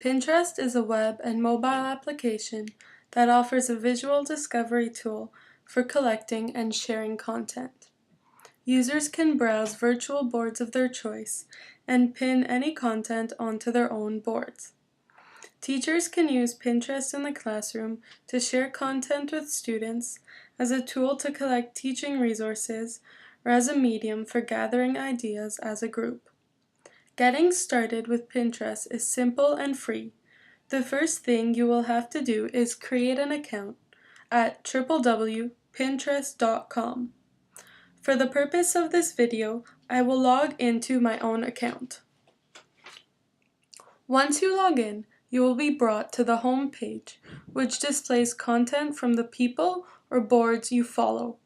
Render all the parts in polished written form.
Pinterest is a web and mobile application that offers a visual discovery tool for collecting and sharing content. Users can browse virtual boards of their choice and pin any content onto their own boards. Teachers can use Pinterest in the classroom to share content with students, as a tool to collect teaching resources, or as a medium for gathering ideas as a group. Getting started with Pinterest is simple and free. The first thing you will have to do is create an account at www.pinterest.com. For the purpose of this video, I will log into my own account. Once you log in, you will be brought to the home page, which displays content from the people or boards you follow.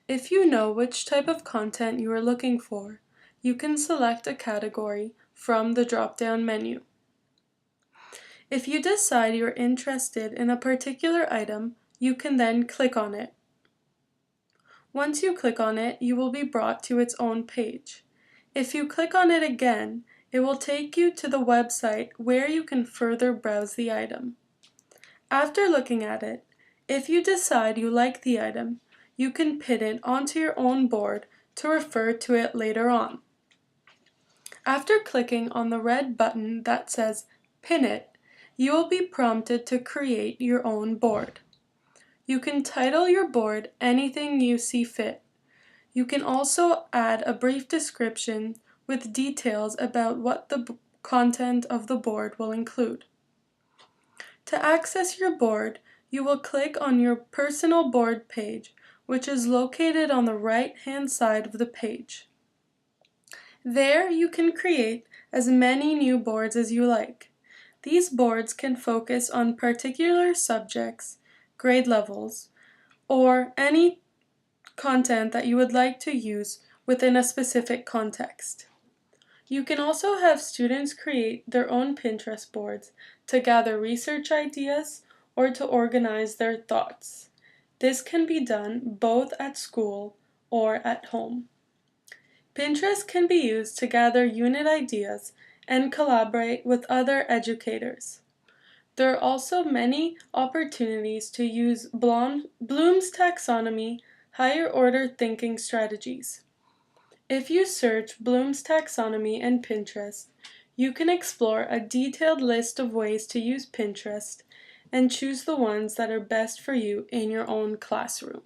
If you know which type of content you are looking for, you can select a category from the drop-down menu. If you decide you're interested in a particular item, you can then click on it. Once you click on it, you will be brought to its own page. If you click on it again, it will take you to the website where you can further browse the item. After looking at it, if you decide you like the item, you can pin it onto your own board to refer to it later on. After clicking on the red button that says Pin It, you will be prompted to create your own board. You can title your board anything you see fit. You can also add a brief description with details about what the content of the board will include. To access your board, you will click on your personal board page, which is located on the right-hand side of the page. There you can create as many new boards as you like. These boards can focus on particular subjects, grade levels, or any content that you would like to use within a specific context. You can also have students create their own Pinterest boards to gather research ideas or to organize their thoughts. This can be done both at school or at home. Pinterest can be used to gather unit ideas and collaborate with other educators. There are also many opportunities to use Bloom's taxonomy higher order thinking strategies. If you search Bloom's taxonomy in Pinterest, you can explore a detailed list of ways to use Pinterest and choose the ones that are best for you in your own classroom.